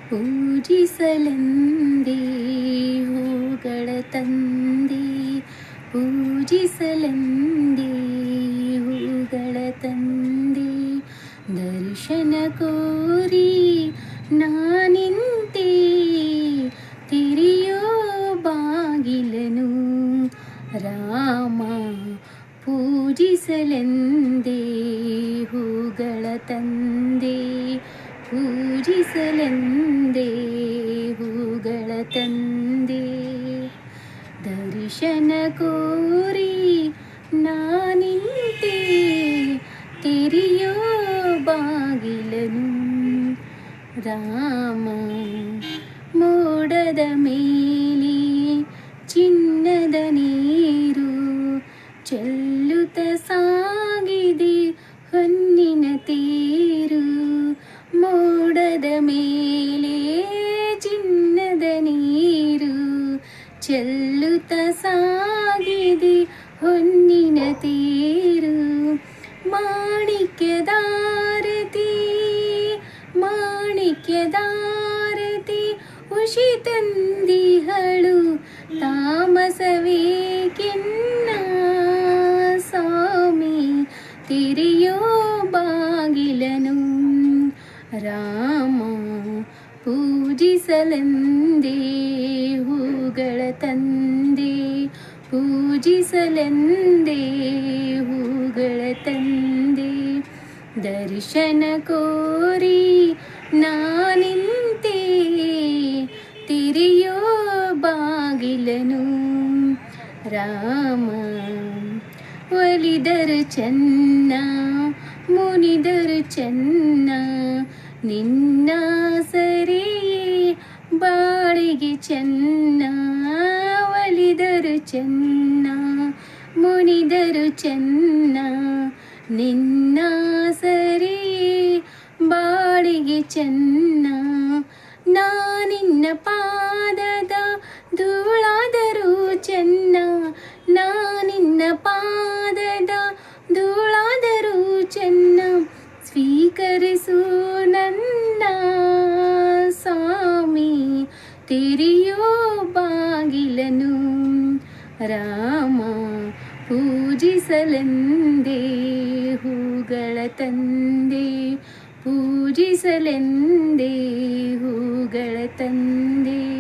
ಪೂಜಿಸಲೆಂದೇ ಹೂಗಳ ತಂದೆ, ಪೂಜಿಸಲೆಂದೇ ಹೂಗಳ ತಂದೆ. ದರ್ಶನ ಕೋರಿ ನಾನಿಂತೆ, ತೆರೆಯೋ ಬಾಗಿಲನು ರಾಮ. ಪೂಜಿಸಲೆಂದೇ ಹೂಗಳ ತಂದೆ, ಪೂಜಿಸಲೆಂದೇ ಹೂಗಳ ತಂದೆ. ದರ್ಶನ ಕೋರಿ ನಾನಿಂತೆ, ತೆರೆಯೋ ಬಾಗಿಲನು ರಾಮ. ಮೋಡದ ಮೇಲೆ ಚಿನ್ನದ ನೀರು ಚೆಲ್ಲುತ್ತ ಸಾಗಿದೆ ಹೊನ್ನಿನ ತೇರು. ಮೋಡದ ಮೇಲೆ ಚಿನ್ನದ ನೀರು ಚೆಲ್ಲುತ್ತ ಸಾಗಿದೆ ಹೊನ್ನಿನ ತೇರು. ಮಾಣಿಕ್ಯದಾರತಿ ಮಾಣಿಕ್ಯದಾರತಿ ಉಷಿ ತಂದಿಹಳು, ತಾಮಸವೇಕೆನ್ನ ಸ್ವಾಮಿ. ತೆರೆಯೋ ಬಾಗಿಲನು ರಾಮ. ಪೂಜಿಸಲೆಂದೇ ಹೂಗಳ ತಂದೆ, ಪೂಜಿಸಲೆಂದೇ ಹೂಗಳ ತಂದೆ. ದರ್ಶನ ಕೋರಿ ನಾನಿಂತೆ, ತೆರೆಯೋ ಬಾಗಿಲನು ರಾಮ. ಒಲಿದರು ಚೆನ್ನ ಮುನಿದರು ಚೆನ್ನ, ನಿನ್ನ ಸರಿ ಬಾಳಿಗೆ ಚೆನ್ನ. ಒಲಿದರು ಚೆನ್ನ ಮುನಿದರು ಚೆನ್ನ, ನಿನ್ನ ಸರಿ ಬಾಳಿಗೆ ಚೆನ್ನ. ನಾನಿನ್ನ ಪಾದದ ಧೂಳಾದರೂ ಚೆನ್ನ, ನಾನಿನ್ನ ಪಾದದ ಧೂಳಾದರೂ ಚೆನ್ನ. ಸ್ವೀಕರಿಸು ನನ್ನ ಸ್ವಾಮಿ, ತೆರೆಯೋ ಬಾಗಿಲನು ರಾಮ. ಪೂಜಿಸಲೆಂದೇ ಹೂಗಳ ತಂದೆ, ಪೂಜಿಸಲೆಂದೇ ಹೂಗಳ ತಂದೆ.